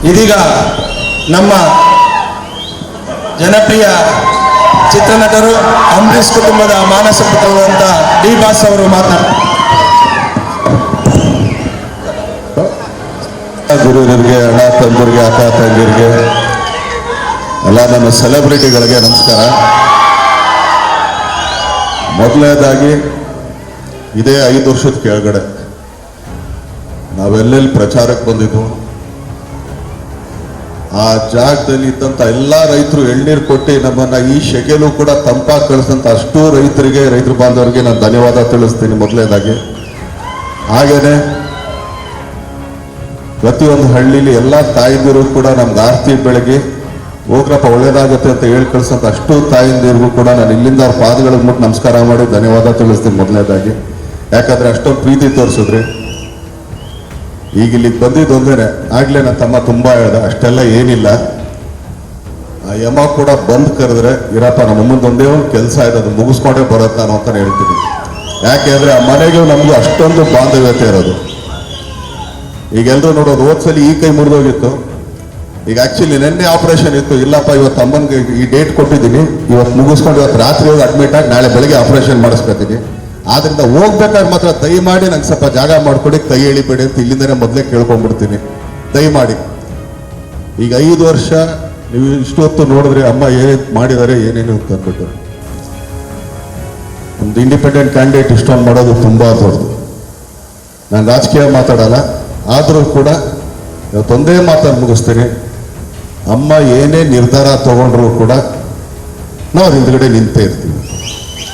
ಇದೀಗ ನಮ್ಮ ಜನಪ್ರಿಯ ಚಿತ್ರನಟರು ಅಂಬರೀಷ್ ಕುಟುಂಬದ ಮಾನಸ ಪುತ್ರರಾದಂಥ ಡಿ ಬಾಸ್ ಅವರು ಗುರುಗಳಿಗೆ, ಅಣ್ಣ ತಂದರಿಗೆ, ಅಕ್ಕ ತಂಗಿರಿಗೆ, ಎಲ್ಲ ನಮ್ಮ ಸೆಲೆಬ್ರಿಟಿಗಳಿಗೆ ನಮಸ್ಕಾರ. ಮೊದಲನೇದಾಗಿ ಇದೇ 5 ವರ್ಷದ ಕೆಳಗಡೆ ನಾವೆಲ್ಲೆಲ್ಲಿ ಪ್ರಚಾರಕ್ಕೆ ಬಂದಿದ್ವು ಆ ಜಾಗದಲ್ಲಿ ಇದ್ದಂಥ ಎಲ್ಲ ರೈತರು ಎಳ್ನೀರು ಕೊಟ್ಟು ನಮ್ಮನ್ನ ಈ ಶೆಕೆಲೂ ಕೂಡ ತಂಪಾಗಿ ಕಳಿಸಿದಂಥ ಅಷ್ಟು ರೈತರಿಗೆ, ರೈತರ ಬಾಂಧವರಿಗೆ ನಾನು ಧನ್ಯವಾದ ತಿಳಿಸ್ತೀನಿ ಮೊದಲನೇದಾಗಿ. ಹಾಗೇನೆ ಪ್ರತಿಯೊಂದು ಹಳ್ಳಿಲಿ ಎಲ್ಲ ತಾಯಂದಿರು ಕೂಡ ನಮ್ಗೆ ಆರತಿ ಬೆಳಗ್ಗೆ ಹೋಗ್ರಪ್ಪ ಒಳ್ಳೇದಾಗುತ್ತೆ ಅಂತ ಹೇಳಿ ಕಳ್ಸಂತ ಅಷ್ಟು ತಾಯಂದಿರಿಗೂ ಕೂಡ ನಾನು ಇಲ್ಲಿಂದ ಅವ್ರ ಪಾದಗಳಿಗೆ ಮುಟ್ಟು ನಮಸ್ಕಾರ ಮಾಡಿ ಧನ್ಯವಾದ ತಿಳಿಸ್ತೀನಿ ಮೊದಲನೇದಾಗಿ. ಯಾಕಂದ್ರೆ ಅಷ್ಟೊಂದು ಪ್ರೀತಿ ತೋರಿಸಿದ್ರಿ. ಈಗ ಇಲ್ಲಿಗೆ ಬಂದಿದ್ದು ಒಂದೇನೆ, ಆಗ್ಲೇ ನನ್ನ ತಮ್ಮ ತುಂಬಾ ಹೇಳ್ದ ಅಷ್ಟೆಲ್ಲ ಏನಿಲ್ಲ, ಆ ಯಮ ಕೂಡ ಬಂದ್ ಕರೆದ್ರೆ ಇರಪ್ಪ ನಮ್ಮ ಮುಂದೊಂದೇ ಒಂದು ಕೆಲಸ ಇದೆ ಅದು ಮುಗಿಸ್ಕೊಂಡೇ ಬರುತ್ತೆ ನಾನು ಅಂತಾನೆ ಹೇಳ್ತೀನಿ. ಯಾಕೆಂದ್ರೆ ಆ ಮನೆಗೂ ನಮಗೂ ಅಷ್ಟೊಂದು ಬಾಂಧವ್ಯತೆ ಇರೋದು. ಈಗ ಎಲ್ರು ನೋಡೋದು ಹೋದ್ಸಲಿ ಈ ಕೈ ಮುರಿದೋಗಿತ್ತು, ಈಗ ಆಕ್ಚುಲಿ ನಿನ್ನೆ ಆಪರೇಷನ್ ಇತ್ತು. ಇಲ್ಲಪ್ಪ ಇವತ್ತು ಅಮ್ಮನಿಗೆ ಈ ಡೇಟ್ ಕೊಟ್ಟಿದ್ದೀನಿ, ಇವತ್ತು ಮುಗಿಸ್ಕೊಂಡು ಇವತ್ತು ರಾತ್ರಿ ಹೋಗಿ ಅಡ್ಮಿಟ್ ಆಗಿ ನಾಳೆ ಬೆಳಗ್ಗೆ ಆಪರೇಷನ್ ಮಾಡಿಸ್ಕೊತೀನಿ. ಆದ್ರಿಂದ ಹೋಗ್ಬೇಕಾದ್ರೆ ಮಾತ್ರ ದಯಮಾಡಿ ನಂಗೆ ಸ್ವಲ್ಪ ಜಾಗ ಮಾಡ್ಕೊಡಿ, ಕೈ ಎಳಿಬೇಡಿ ಅಂತ ಇಲ್ಲಿಂದನೇ ಮೊದಲೇ ಕೇಳ್ಕೊಂಡ್ಬಿಡ್ತೀನಿ ದಯಮಾಡಿ. ಈಗ 5 ವರ್ಷ ನೀವು ಇಷ್ಟು ಹೊತ್ತು ನೋಡಿದ್ರೆ ಅಮ್ಮ ಏನೇನು ಮಾಡಿದ್ದಾರೆ ಏನೇನು ಅಂತ ಅಂದ್ಬಿಟ್ಟು ಒಂದು ಇಂಡಿಪೆಂಡೆಂಟ್ ಕ್ಯಾಂಡಿಡೇಟ್ ಇಷ್ಟೊಂದು ಮಾಡೋದು ತುಂಬಾ ದೊಡ್ಡದು. ನಾನು ರಾಜಕೀಯ ಮಾತಾಡಲ್ಲ, ಆದರೂ ಕೂಡ ಇವತ್ತೊಂದೇ ಮಾತನ್ನು ಮುಗಿಸ್ತೀನಿ. ಅಮ್ಮ ಏನೇ ನಿರ್ಧಾರ ತಗೊಂಡ್ರು ಕೂಡ ನಾವು ಹಿಂದ್ಗಡೆ ನಿಂತೇ ಇರ್ತೀವಿ.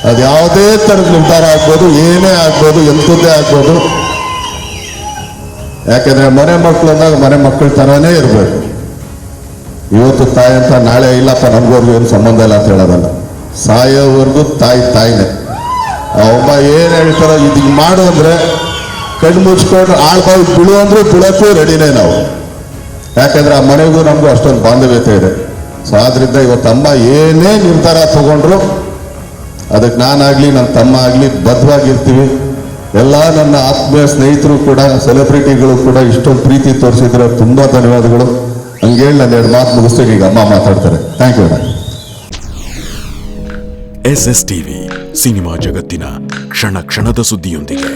ಅದು ಯಾವುದೇ ಥರದ ನಿರ್ಧಾರ ಆಗ್ಬೋದು, ಏನೇ ಆಗ್ಬೋದು, ಎಂಥದ್ದೇ ಆಗ್ಬೋದು. ಯಾಕೆಂದ್ರೆ ಮನೆ ಮಕ್ಕಳು ಅಂದಾಗ ಮನೆ ಮಕ್ಕಳ ಥರನೇ ಇರಬೇಕು. ಇವತ್ತು ತಾಯಿ ಅಂತ ನಾಳೆ ಇಲ್ಲಪ್ಪ ನಮ್ಗವ್ರಿಗೂ ಏನು ಸಂಬಂಧ ಇಲ್ಲ ಅಂತ ಹೇಳೋದಲ್ಲ. ಸಾಯೋವರೆಗೂ ತಾಯಿನೇ. ಅಮ್ಮ ಏನು ಹೇಳ್ತಾರೋ ಇದೀಗ ಮಾಡು ಅಂದ್ರೆ ಕಣ್ಣು ಮುಚ್ಕೊಂಡು ಆಳ್ಬಾವಿ ಬೀಳು ಅಂದ್ರೆ ಬೀಳಕ್ಕೂ ರೆಡಿನೇ ನಾವು. ಯಾಕಂದ್ರೆ ಆ ಮನೆಗೂ ನಮಗೂ ಅಷ್ಟೊಂದು ಬಾಂಧವ್ಯತೆ ಇದೆ. ಸೊ ಆದ್ರಿಂದ ಇವತ್ತು ಅಮ್ಮ ಏನೇ ನಿರ್ಧಾರ ತಗೊಂಡ್ರು ಅದಕ್ಕೆ ನಾನಾಗ್ಲಿ ನನ್ನ ತಮ್ಮ ಆಗಲಿ ಬದ್ಧವಾಗಿರ್ತೀವಿ. ಎಲ್ಲ ನನ್ನ ಆತ್ಮೀಯ ಸ್ನೇಹಿತರು ಕೂಡ, ಸೆಲೆಬ್ರಿಟಿಗಳು ಕೂಡ ಇಷ್ಟೊಂದು ಪ್ರೀತಿ ತೋರಿಸಿದ್ರೆ ತುಂಬಾ ಧನ್ಯವಾದಗಳು. ಹಂಗೇಳಿ ನಾನು 2 ಮಾತು ಮುಗಿಸ್ತೀನಿ. ಈಗ ಅಮ್ಮ ಮಾತಾಡ್ತಾರೆ. Thank you. SS TV cinema ಜಗತ್ತಿನ ಕ್ಷಣ ಕ್ಷಣದ ಸುದ್ದಿಯೊಂದಿಗೆ.